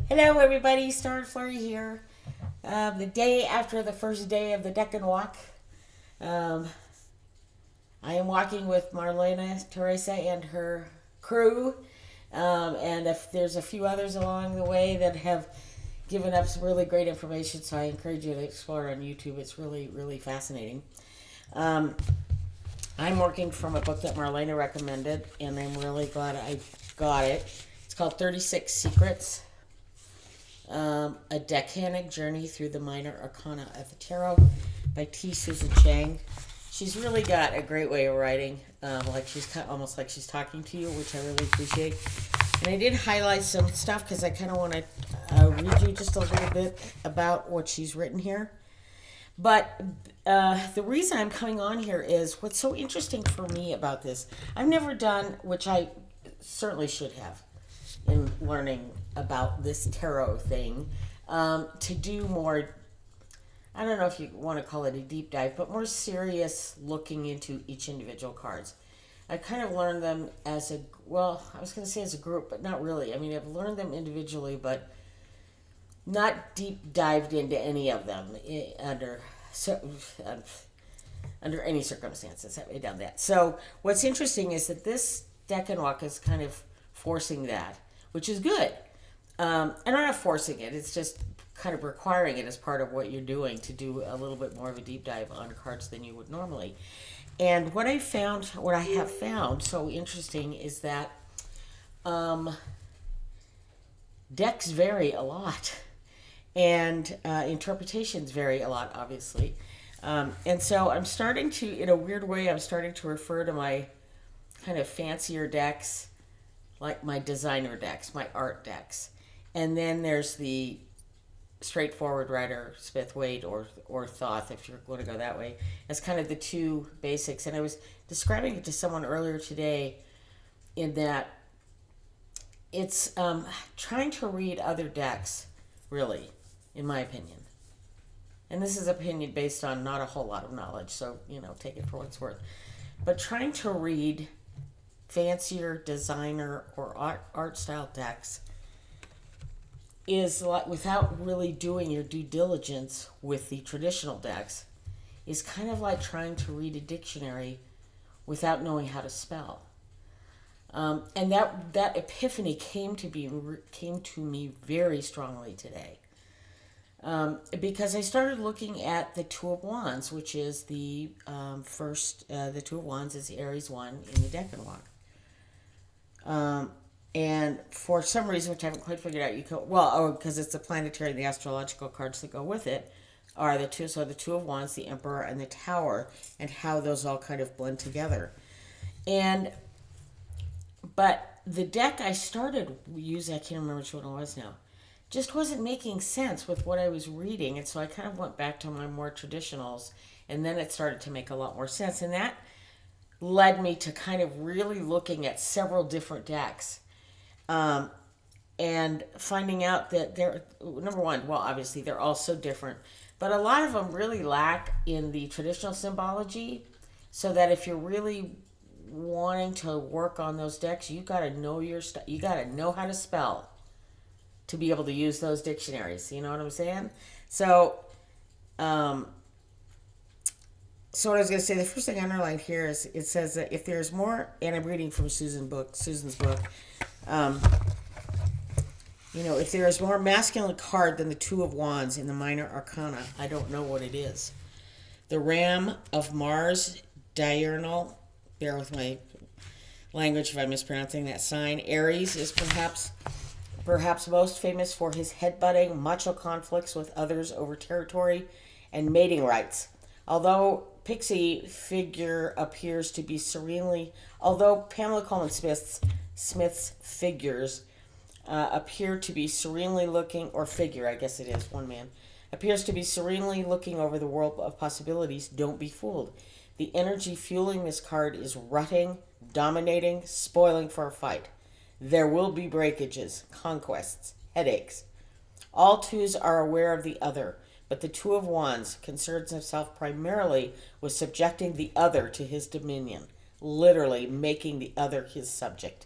Hello, everybody. Star Flurry here. The day after the first day of the Decan walk, um, I am walking with Marlena, Teresa, and her crew. And if there's a few others along the way that have given up some really great information, so I encourage you to explore on YouTube. It's really, really fascinating. Um, I'm working from a book that Marlena recommended, and I'm really glad I got it. It's called 36 Secrets. A Decanic Journey Through the Minor Arcana of the Tarot by T. Susan Chang. She's really got a great way of writing, like she's almost like she's talking to you, which I really appreciate. And I did highlight some stuff because I kind of want to read you just a little bit about what she's written here. But the reason I'm coming on here is what's so interesting for me about this. I've never done, which I certainly should have, in learning about this tarot thing, to do more, I don't know if you want to call it a deep dive, but more serious looking into each individual cards. I kind of learned them as a, well, I was going to say as a group, but not really. I mean, I've learned them individually, but not deep dived into any of them under any circumstances. I've done that. So what's interesting is that this Decan walk is kind of forcing that, which is good. And I'm not forcing it, it's just kind of requiring it as part of what you're doing to do a little bit more of a deep dive on cards than you would normally. And what I have found so interesting is that decks vary a lot, and interpretations vary a lot, obviously. And so I'm starting to, in a weird way, I'm starting to refer to my kind of fancier decks like my designer decks, my art decks. And then there's the straightforward Rider, Smith, Wade, or Thoth, if you're going to go that way, as kind of the two basics. And I was describing it to someone earlier today in that it's trying to read other decks, really, in my opinion. And this is opinion based on not a whole lot of knowledge, so, take it for what it's worth. But trying to read fancier designer or art style decks is like, without really doing your due diligence with the traditional decks, is kind of like trying to read a dictionary without knowing how to spell. And that epiphany came to me very strongly today, because I started looking at the Two of Wands, which is the the Two of Wands is the Aries one in the Decan walk. And for some reason, which I haven't quite figured out, because it's the planetary and the astrological cards that go with it, are the two. So the Two of Wands, the Emperor, and the Tower, and how those all kind of blend together. But the deck I started using, I can't remember which one it was now, just wasn't making sense with what I was reading, and so I kind of went back to my more traditionals, and then it started to make a lot more sense, and that led me to kind of really looking at several different decks, and finding out that they're, number one, well, obviously they're all so different, but a lot of them really lack in the traditional symbology, so that if you're really wanting to work on those decks, you got to know you got to know how to spell to be able to use those dictionaries. You know what I'm saying? So what I was going to say, the first thing I underlined here is it says that if there's more, and I'm reading from Susan's book, if there is more masculine card than the Two of Wands in the Minor Arcana, I don't know what it is. The Ram of Mars, diurnal, bear with my language if I'm mispronouncing that sign. Aries is perhaps most famous for his headbutting, macho conflicts with others over territory, and mating rights. Although Pamela Coleman Smith's figures appear to be serenely looking, or figure, I guess it is, one man, appears to be serenely looking over the world of possibilities, don't be fooled. The energy fueling this card is rutting, dominating, spoiling for a fight. There will be breakages, conquests, headaches. All twos are aware of the other, but the Two of Wands concerns himself primarily with subjecting the other to his dominion, literally making the other his subject.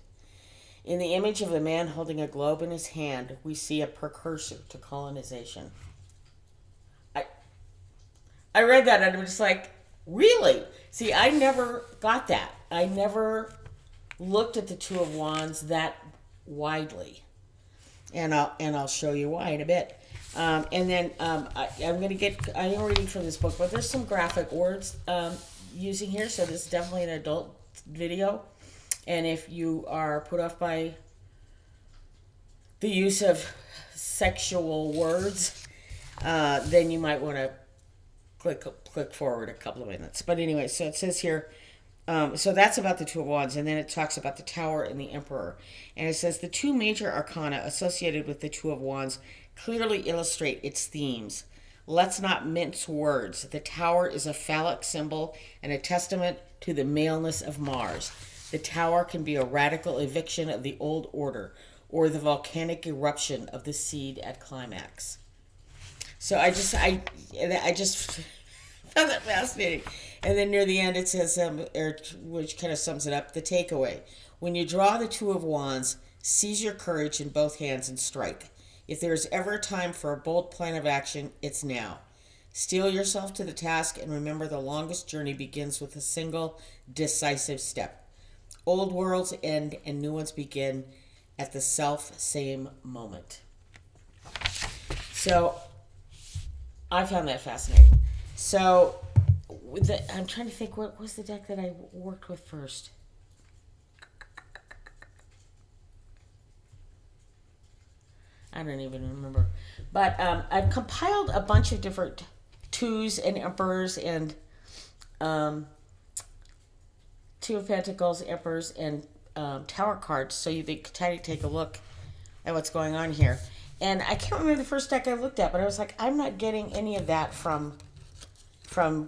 In the image of the man holding a globe in his hand, we see a precursor to colonization. I read that and I'm just like, really? See, I never got that. I never looked at the Two of Wands that widely, and I'll show you why in a bit. And then I am reading from this book, but there's some graphic words using here, so this is definitely an adult video. And if you are put off by the use of sexual words, then you might want to click forward a couple of minutes. But anyway, so it says here, so that's about the Two of Wands, and then it talks about the Tower and the Emperor. And it says the two major arcana associated with the Two of Wands clearly illustrate its themes. Let's not mince words. The Tower is a phallic symbol and a testament to the maleness of Mars. The Tower can be a radical eviction of the old order, or the volcanic eruption of the seed at climax. So I just found that fascinating. And then near the end it says, which kind of sums it up, the takeaway. When you draw the Two of Wands, seize your courage in both hands and strike. If there is ever a time for a bold plan of action, it's now. Steel yourself to the task and remember the longest journey begins with a single decisive step. Old worlds end and new ones begin at the same moment. So I found that fascinating. So I'm trying to think, what was the deck that I worked with first? I don't even remember. But I've compiled a bunch of different twos and emperors and Two of Pentacles, emperors, and tower cards, so you can kind of take a look at what's going on here. And I can't remember the first deck I looked at, but I was like, I'm not getting any of that from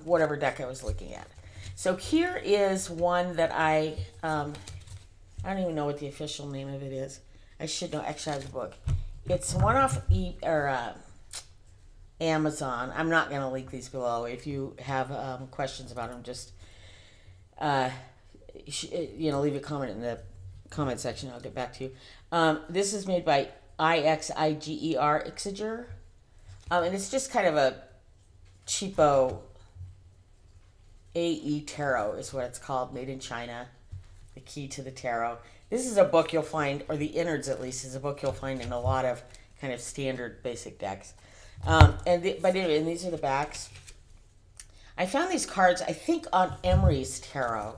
whatever deck I was looking at. So here is one that I don't even know what the official name of it is. I should know. Actually, I have the book. It's one off Amazon. I'm not going to link these below. If you have questions about them, just leave a comment in the comment section. I'll get back to you. This is made by Ixiger, and it's just kind of a cheapo AE tarot is what it's called, made in China. The Key to the Tarot. This is a book you'll find, or the innards at least, is a book you'll find in a lot of kind of standard basic decks. But anyway, and these are the backs. I found these cards, I think, on Emery's Tarot.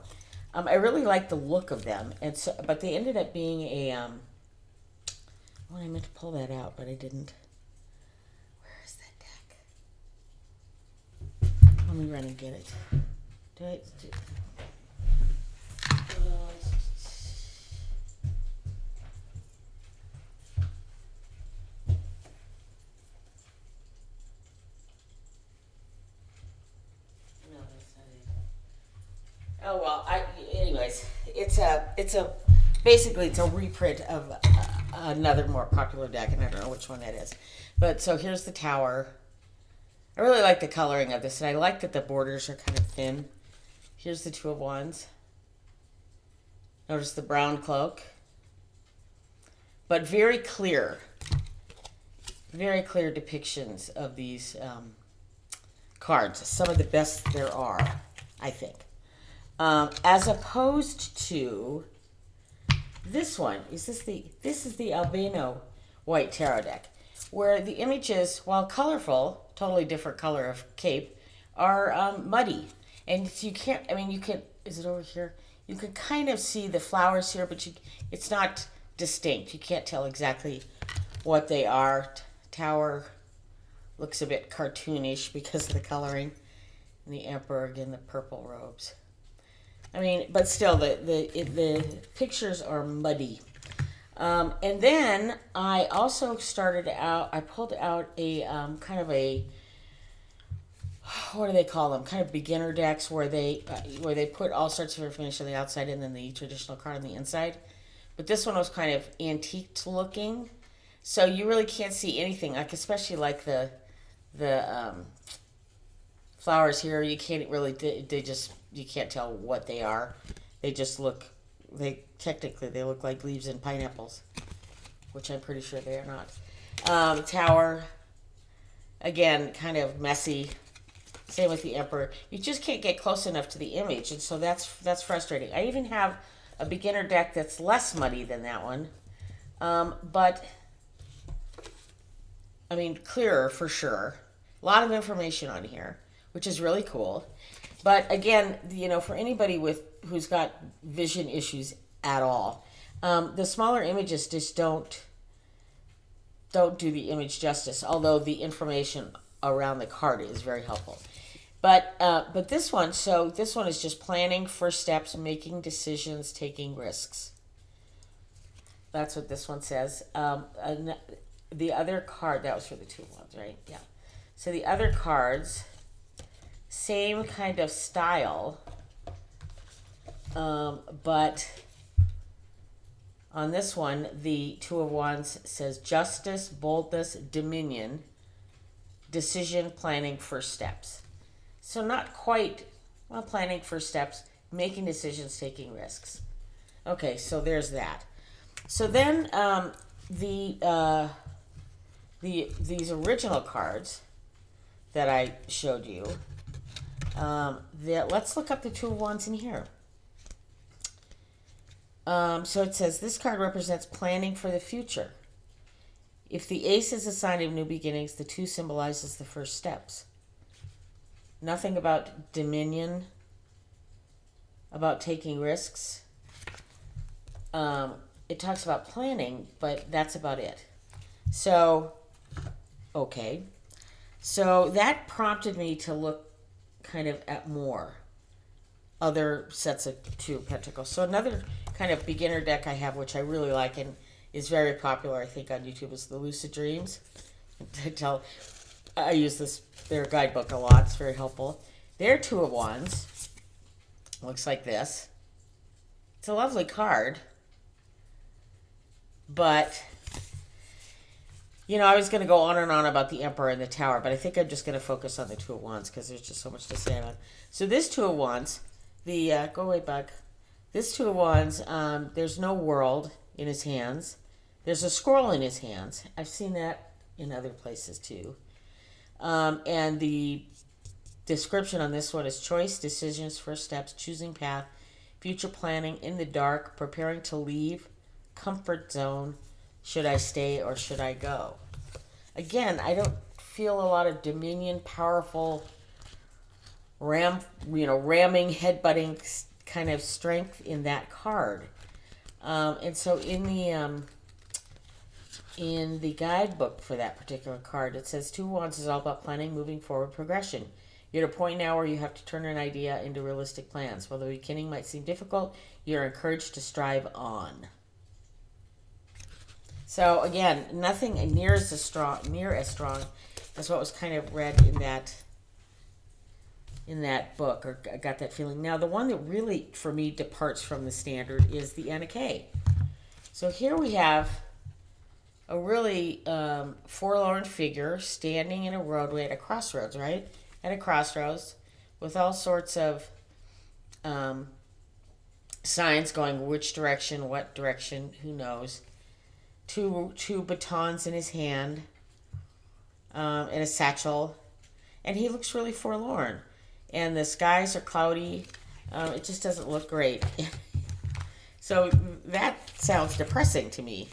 I really like the look of them, and so, but they ended up being a. Well, I meant to pull that out, but I didn't. Where is that deck? Let me run and get it. Oh well, anyways, it's basically a reprint of another more popular deck, and I don't know which one that is. But so here's the Tower. I really like the coloring of this, and I like that the borders are kind of thin. Here's the Two of Wands. Notice the brown cloak, but very clear depictions of these cards. Some of the best there are, I think. As opposed to this one, this is the Albino White Tarot deck, where the images, while colorful, totally different color of cape, are muddy, and you can't. I mean, you can. Is it over here? You can kind of see the flowers here, but it's not distinct. You can't tell exactly what they are. Tower looks a bit cartoonish because of the coloring, and the Emperor again, the purple robes. I mean, but still, the pictures are muddy. And then I also I pulled out a kind of a, what do they call them? Kind of beginner decks where they put all sorts of information on the outside and then the traditional card on the inside. But this one was kind of antiqued looking, so you really can't see anything. Like especially like the flowers here, you can't really. You can't tell what they are. They just look technically they look like leaves in pineapples, which I'm pretty sure they are not. Tower, again, kind of messy. Same with the Emperor. You just can't get close enough to the image, and so that's frustrating. I even have a beginner deck that's less muddy than that one, but I mean clearer for sure. A lot of information on here, which is really cool. But again, for anybody who's got vision issues at all, the smaller images just don't do the image justice. Although the information around the card is very helpful. But this one, is just planning, first steps, making decisions, taking risks. That's what this one says. The other card, that was for the 2 of Wands, right? Yeah. So the other cards, same kind of style, but on this one, the 2 of Wands says justice, boldness, dominion, decision, planning, first steps. So not quite, planning first steps, making decisions, taking risks. Okay, so there's that. So then these original cards that I showed you, let's look up the 2 of Wands in here. So it says, this card represents planning for the future. If the Ace is a sign of new beginnings, the 2 symbolizes the first steps. Nothing about dominion, about taking risks. It talks about planning, but that's about it. So, okay. So that prompted me to look kind of at more other sets of 2 of Pentacles. So another kind of beginner deck I have, which I really like and is very popular, I think, on YouTube, is the Lucid Dreams. I use their guidebook a lot. It's very helpful. Their 2 of Wands looks like this. It's a lovely card, but I was going to go on and on about the Emperor and the Tower, but I think I'm just going to focus on the 2 of Wands because there's just so much to say on it. So this 2 of Wands, go away, bug. This 2 of Wands, there's no world in his hands. There's a scroll in his hands. I've seen that in other places too. And the description on this one is choice, decisions, first steps, choosing path, future planning, in the dark, preparing to leave, comfort zone, should I stay or should I go? Again, I don't feel a lot of dominion, powerful, ramming, headbutting kind of strength in that card. And so in the guidebook for that particular card, it says 2 of Wands is all about planning, moving forward, progression. You're at a point now where you have to turn an idea into realistic plans. While the beginning might seem difficult, you're encouraged to strive on. So again, nothing near as strong as what was kind of read in that book, or I got that feeling. Now, the one that really, for me, departs from the standard is the Anna K. So here we have a really forlorn figure standing in a roadway at a crossroads, right? At a crossroads with all sorts of signs going which direction, what direction, who knows. Two batons in his hand, and a satchel, and he looks really forlorn. And the skies are cloudy. It just doesn't look great. So that sounds depressing to me.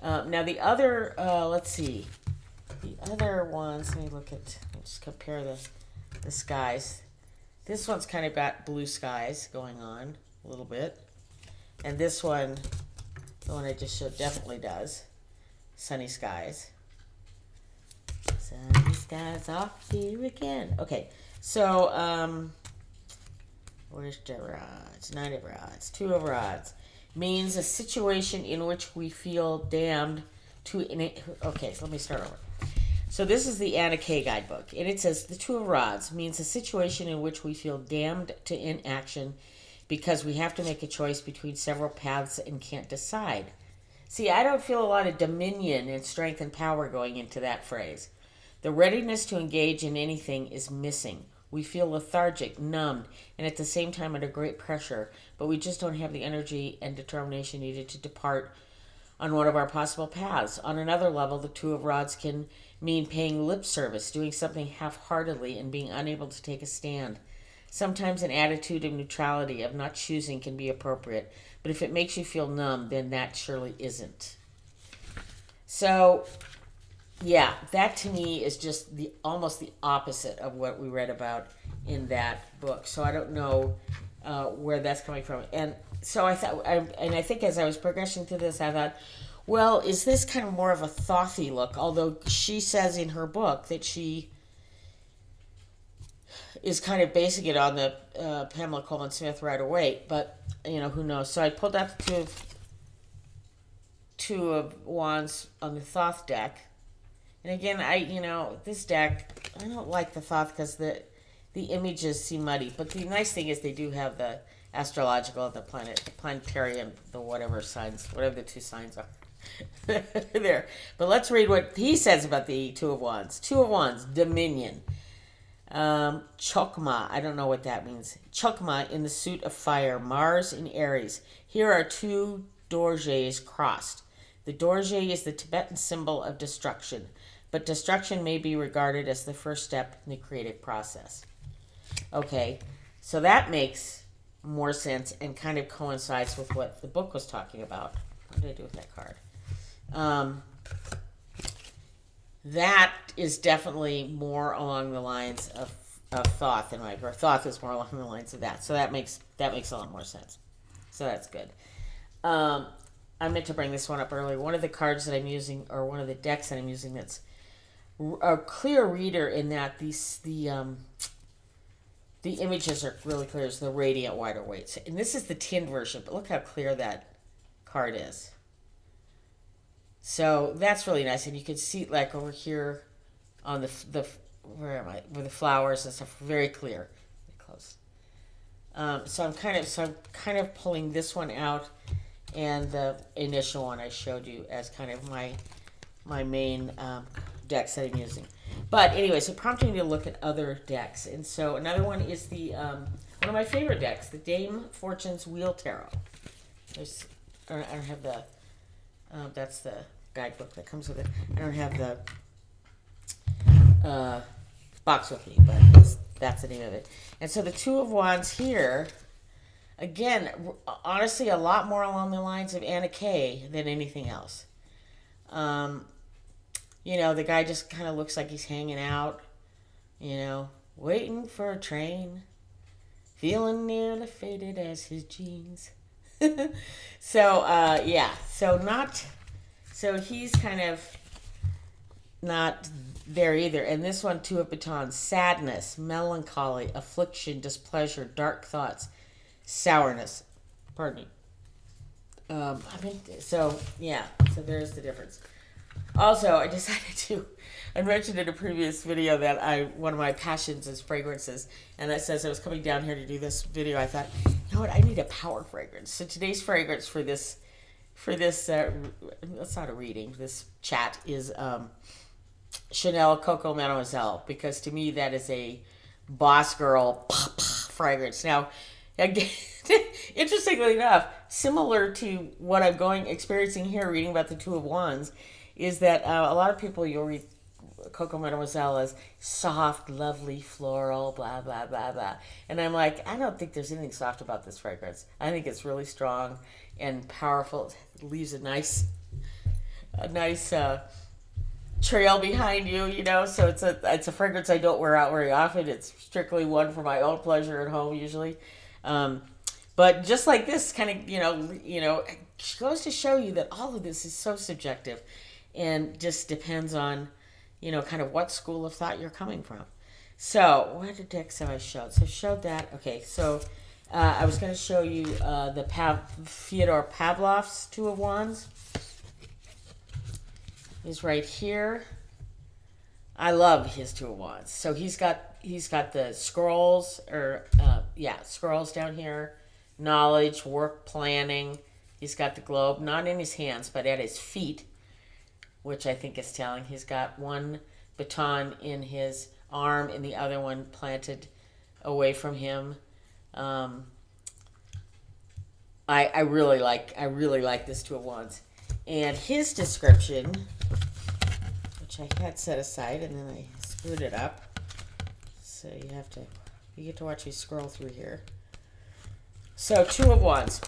Now the other, let's see, the other ones. Let me just compare the skies. This one's kind of got blue skies going on a little bit, and this one. The one I just showed definitely does. Sunny skies. Sunny skies off here again. Okay, so, where's the rods? 9 of rods. 2 of rods. Means a situation in which we feel damned to... Okay, so let me start over. So this is the Anna K guidebook. And it says, the 2 of rods means a situation in which we feel damned to inaction because we have to make a choice between several paths and can't decide. See, I don't feel a lot of dominion and strength and power going into that phrase. The readiness to engage in anything is missing. We feel lethargic, numbed, and at the same time under great pressure, but we just don't have the energy and determination needed to depart on one of our possible paths. On another level, the Two of Rods can mean paying lip service, doing something half-heartedly, and being unable to take a stand. Sometimes an attitude of neutrality, of not choosing, can be appropriate, but if it makes you feel numb, then that surely isn't. So, yeah, that to me is just almost the opposite of what we read about in that book. So I don't know where that's coming from. And so I thought, I think as I was progressing through this, I thought, well, is this kind of more of a thothy look? Although she says in her book that she is kind of basing it on the Pamela Colman Smith Rider-Waite, but who knows? So I pulled out the Two of Wands on the Thoth deck, and again, this deck, I don't like the Thoth because the images seem muddy. But the nice thing is they do have the astrological, the planetary, and the whatever the two signs are there. But let's read what he says about the Two of Wands. Two of Wands, Dominion. Chokma, I don't know what that means. Chokma in the suit of fire, Mars in Aries. Here are two dorjes crossed. The dorje is the Tibetan symbol of destruction, but destruction may be regarded as the first step in the creative process. Okay, so that makes more sense and kind of coincides with what the book was talking about. What did I do with that card? That is definitely more along the lines of Thoth, or Thoth is more along the lines of that. So that makes a lot more sense. So that's good. I meant to bring this one up earlier. One of the cards that I'm using, or one of the decks that I'm using, that's a clear reader in that the images are really clear, is the Radiant Rider-Waite. And this is the tinned version, but look how clear that card is. So that's really nice, and you can see like over here on the where am I? Where the flowers and stuff, very clear, very close. So I'm kind of pulling this one out, and the initial one I showed you as kind of my main decks that I'm using. But anyways, it prompted me to look at other decks, and so another one is the one of my favorite decks, the Dame Fortune's Wheel Tarot. I don't have the that's the guidebook that comes with it. I don't have the box with me, but that's the name of it. And so the Two of Wands here, again, honestly, a lot more along the lines of Anna Kay than anything else. The guy just kind of looks like he's hanging out, waiting for a train, feeling nearly faded as his jeans. So he's kind of not there either. And this one, Two of Batons, sadness, melancholy, affliction, displeasure, dark thoughts, sourness. Pardon me. So there's the difference. Also, I decided I mentioned in a previous video that one of my passions is fragrances, and as I was coming down here to do this video, I thought, you know what, I need a power fragrance. So today's fragrance for this that's not a reading, this chat is Chanel Coco Mademoiselle, because to me that is a boss girl fragrance. Now, again, interestingly enough, similar to what I'm experiencing here, reading about the Two of Wands, is that a lot of people, you'll read Coco Mademoiselle as soft, lovely, floral, blah, blah, blah, blah. And I'm like, I don't think there's anything soft about this fragrance. I think it's really strong and powerful. It leaves a nice trail behind you, so it's a fragrance I don't wear out very often. It's strictly one for my own pleasure at home usually. But just like this kind of, goes to show you that all of this is so subjective and just depends on, kind of what school of thought you're coming from. So, what other decks have I showed? So, I showed that. Okay, so I was going to show you the Fyodor Pavlov's Two of Wands. Is right here. I love his Two of Wands. So he's got the scrolls, scrolls down here, knowledge, work, planning. He's got the globe, not in his hands, but at his feet, which I think is telling. He's got one baton in his arm and the other one planted away from him. I really like this Two of Wands. And his description, which I had set aside and then I screwed it up. So you get to watch me scroll through here. So Two of Wands.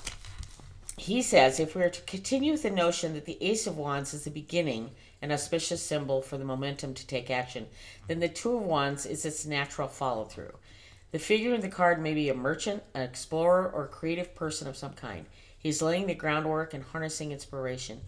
He says, if we are to continue with the notion that the Ace of Wands is the beginning, an auspicious symbol for the momentum to take action, then the Two of Wands is its natural follow-through. The figure in the card may be a merchant, an explorer, or a creative person of some kind. He's laying the groundwork and harnessing inspiration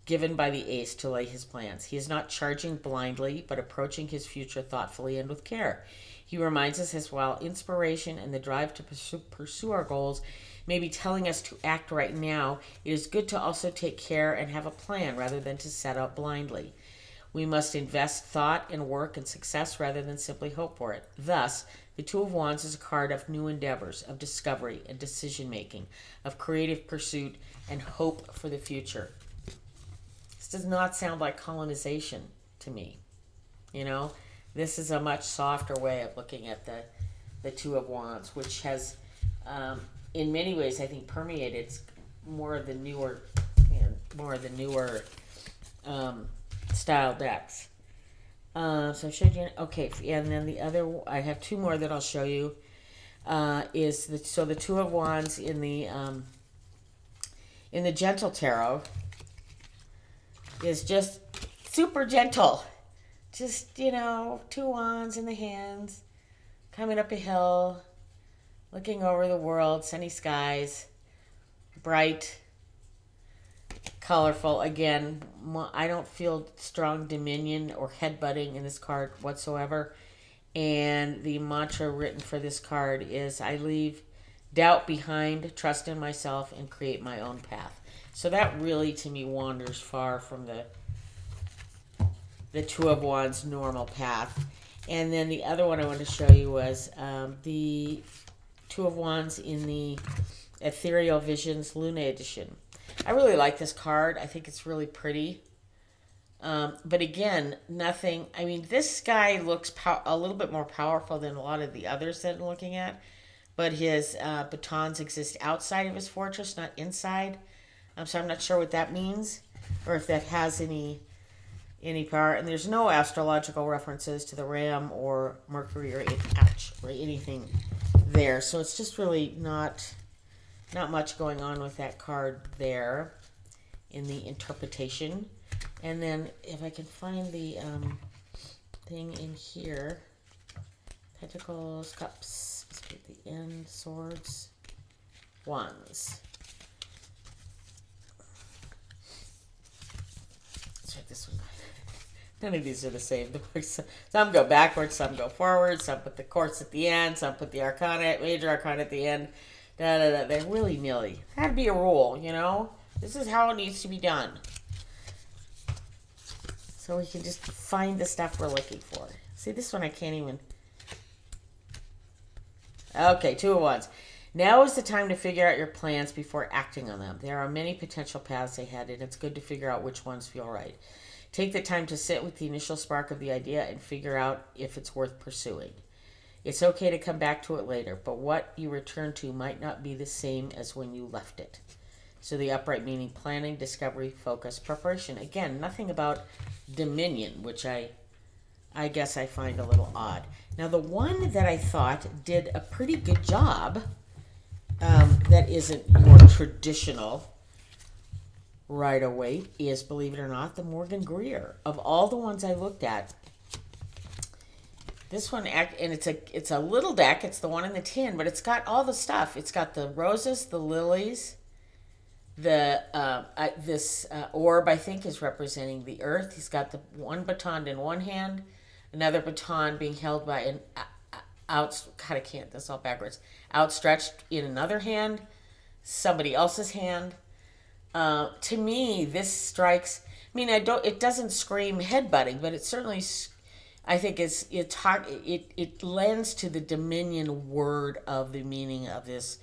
given by the ace to lay his plans. He is not charging blindly, but approaching his future thoughtfully and with care. He reminds us as while inspiration and the drive to pursue our goals may be telling us to act right now, it is good to also take care and have a plan rather than to set out blindly. We must invest thought and work and success rather than simply hope for it. Thus, the Two of Wands is a card of new endeavors, of discovery and decision-making, of creative pursuit and hope for the future. This does not sound like colonization to me. You know, this is a much softer way of looking at the Two of Wands, which has, in many ways, I think, permeated more of the newer style decks. So I showed you. Okay, and then the other, I have two more that I'll show you. Is the Two of Wands in the Gentle Tarot is just super gentle. Just, two wands in the hands, coming up a hill, looking over the world, sunny skies, bright, colorful. Again, I don't feel strong dominion or headbutting in this card whatsoever. And the mantra written for this card is, I leave doubt behind, trust in myself, and create my own path. So that really, to me, wanders far from the Two of Wands normal path. And then the other one I wanted to show you was the Two of Wands in the Ethereal Visions Luna Edition. I really like this card. I think it's really pretty. But again, nothing. I mean, this guy looks a little bit more powerful than a lot of the others that I'm looking at. But his batons exist outside of his fortress, not inside. So I'm not sure what that means, or if that has any power. And there's no astrological references to the ram or Mercury or anything there. So it's just really not much going on with that card there in the interpretation. And then if I can find the thing in here, Pentacles, Cups, let's put the end, Swords, Wands. Let's check this one. None of these are the same. Some go backwards, some go forward, some put the quartz at the end, some put the arcana, major arcana at the end. They're willy-nilly. Had to be a rule, This is how it needs to be done. So we can just find the stuff we're looking for. See, this one I can't even. Okay, Two of Wands. Now is the time to figure out your plans before acting on them. There are many potential paths ahead, and it's good to figure out which ones feel right. Take the time to sit with the initial spark of the idea and figure out if it's worth pursuing. It's okay to come back to it later, but what you return to might not be the same as when you left it. So the upright meaning planning, discovery, focus, preparation. Again, nothing about dominion, which I guess I find a little odd. Now, the one that I thought did a pretty good job, that isn't more traditional right away, is, believe it or not, the Morgan Greer. Of all the ones I looked at, this one, and it's a little deck. It's the one in the tin, but it's got all the stuff. It's got the roses, the lilies, this orb, I think, is representing the earth. He's got the one baton in one hand, another baton being held by an outstretched in another hand, somebody else's hand. To me, this strikes. I mean, it doesn't scream headbutting, but it certainly, I think it lends to the dominion word of the meaning of this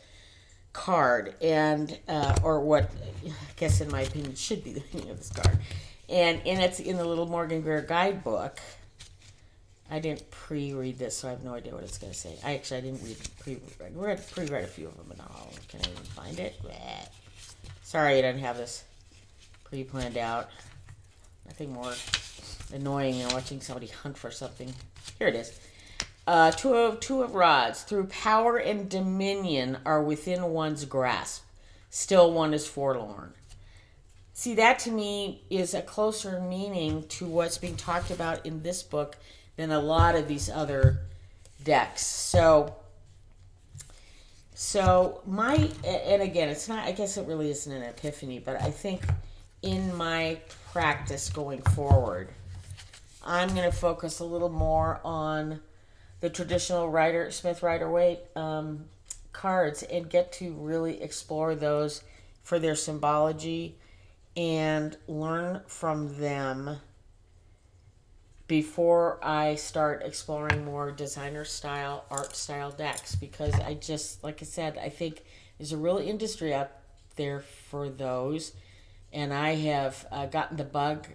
card, and or what I guess in my opinion should be the meaning of this card. And it's in the little Morgan Greer guidebook. I didn't pre-read this, so I have no idea what it's going to say. I didn't pre-read a few of them, but not all of them. Can I even find it? Bleh. Sorry, I didn't have this pre-planned out. Nothing more annoying than watching somebody hunt for something. Here it is. Two of rods. Through power and dominion are within one's grasp. Still one is forlorn. See, that to me is a closer meaning to what's being talked about in this book than a lot of these other decks. So and again, it's not, I guess it really isn't an epiphany, but I think in my practice going forward, I'm going to focus a little more on the traditional Smith Rider-Waite cards and get to really explore those for their symbology and learn from them before I start exploring more designer style, art style decks, because I just, like I said, I think there's a real industry out there for those, and I have gotten the bug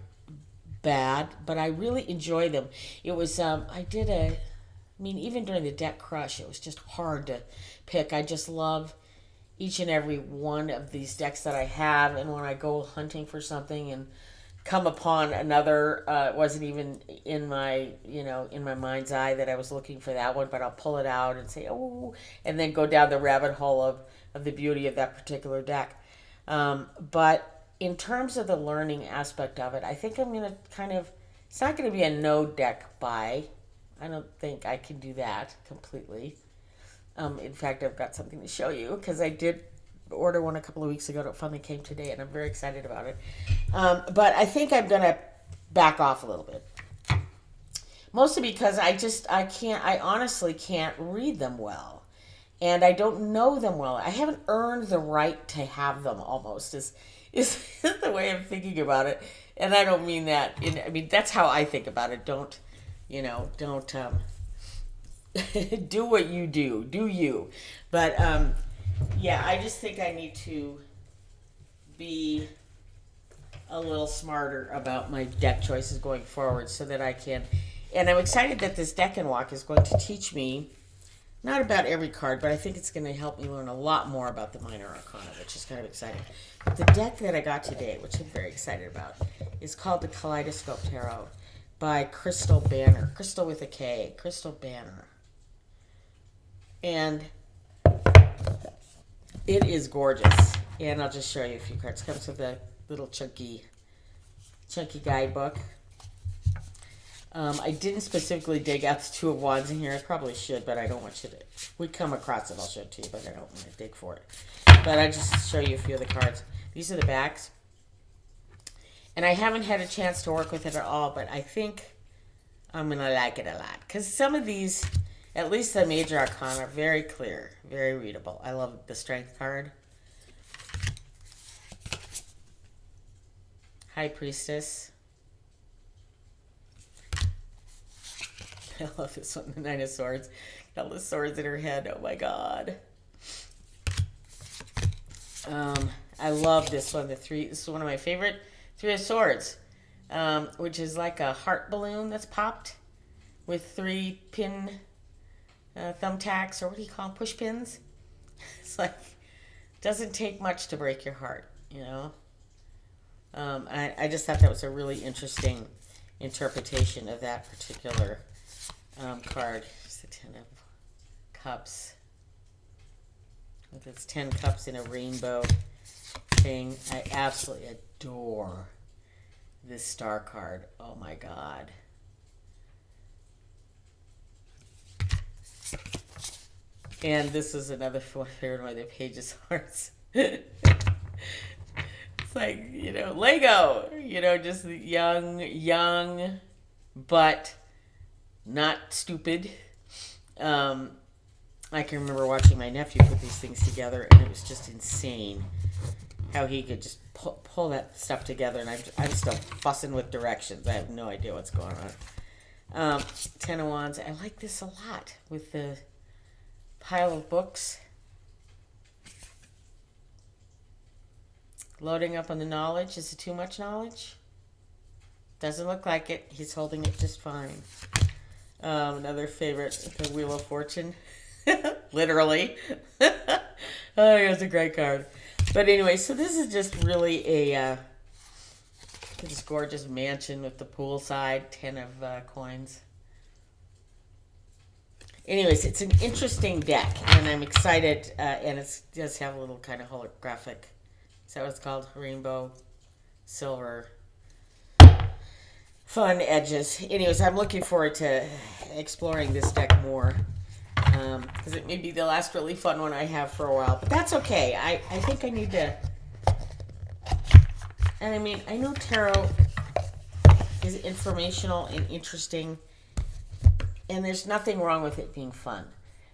bad, but I really enjoy them. It was, even during the deck crush, it was just hard to pick. I just love each and every one of these decks that I have, and when I go hunting for something and come upon another, it wasn't even in my mind's eye that I was looking for that one, but I'll pull it out and say, oh, and then go down the rabbit hole of the beauty of that particular deck. But in terms of the learning aspect of it, I think I'm going to it's not going to be a no deck buy. I don't think I can do that completely. In fact, I've got something to show you because I did order one a couple of weeks ago. It finally came today, and I'm very excited about it. But I think I'm going to back off a little bit. Mostly because I honestly can't read them well. And I don't know them well. I haven't earned the right to have them, almost, is the way I'm thinking about it. And I don't mean that. That's how I think about it. Don't do what you do. Do you. But, I just think I need to be a little smarter about my deck choices going forward so that I can. And I'm excited that this Decan Walk is going to teach me, not about every card, but I think it's going to help me learn a lot more about the minor arcana, which is kind of exciting. But the deck that I got today, which I'm very excited about, is called the Kaleidascope Tarot by Krystal Banner. Krystal with a K. Krystal Banner. And it is gorgeous. And I'll just show you a few cards. It comes with a little chunky guidebook. I didn't specifically dig out the Two of Wands in here. I probably should, but I don't want you to. We come across it, I'll show it to you, but I don't want to dig for it. But I just show you a few of the cards. These are the backs. And I haven't had a chance to work with it at all, but I think I'm going to like it a lot. Because some of these, at least the major arcana, are very clear, very readable. I love the Strength card. High Priestess. I love this one, the Nine of Swords. Got all the swords in her head. Oh my God. I love this one. This is one of my favorite. Three of Swords, which is like a heart balloon that's popped with 3 pin thumbtacks, or what do you call them? Push pins. It's like, doesn't take much to break your heart, you know. I just thought that was a really interesting interpretation of that particular card. It's the 10 of Cups. With its 10 cups in a rainbow thing. I absolutely adore this star card. Oh my God. And this is another favorite one of the Pages of Hearts. It's like, Lego, just young, but not stupid. I can remember watching my nephew put these things together, and it was just insane how he could just pull that stuff together, and I'm still fussing with directions. I have no idea what's going on. 10 of Wands. I like this a lot with the pile of books. Loading up on the knowledge. Is it too much knowledge? Doesn't look like it. He's holding it just fine. Another favorite, the Wheel of Fortune. Literally. Oh, it's a great card. But anyway, so this is just really this gorgeous mansion with the poolside, 10 of coins. Anyways, it's an interesting deck, and I'm excited, and it does have a little kind of holographic, is that what it's called? Rainbow, silver, fun edges. Anyways, I'm looking forward to exploring this deck more, because it may be the last really fun one I have for a while, but that's okay. I think I need to, and I mean, I know tarot is informational and interesting, and there's nothing wrong with it being fun.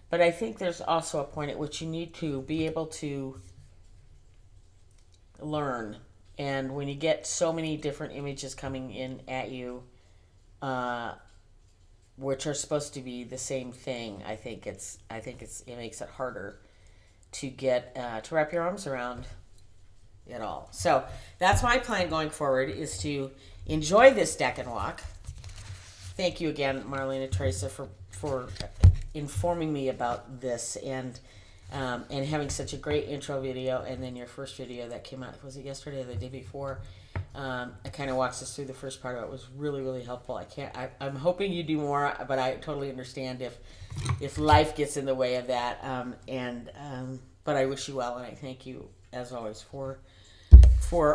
But I think there's also a point at which you need to be able to learn. And when you get so many different images coming in at you, which are supposed to be the same thing, I think it makes it harder to get to wrap your arms around it all. So that's my plan going forward, is to enjoy this deck and walk. Thank you again, Marlena Teresa, for informing me about this and having such a great intro video, and then your first video that came out, was it yesterday or the day before? It kind of walks us through the first part of it. It was really, really helpful. I'm hoping you do more, but I totally understand if life gets in the way of that. But I wish you well, and I thank you as always for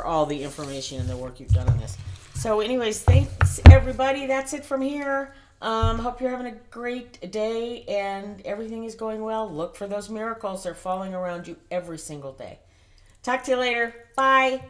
all the information and the work you've done on this. So anyways, thanks everybody. That's it from here. Hope you're having a great day and everything is going well. Look for those miracles. They're falling around you every single day. Talk to you later. Bye.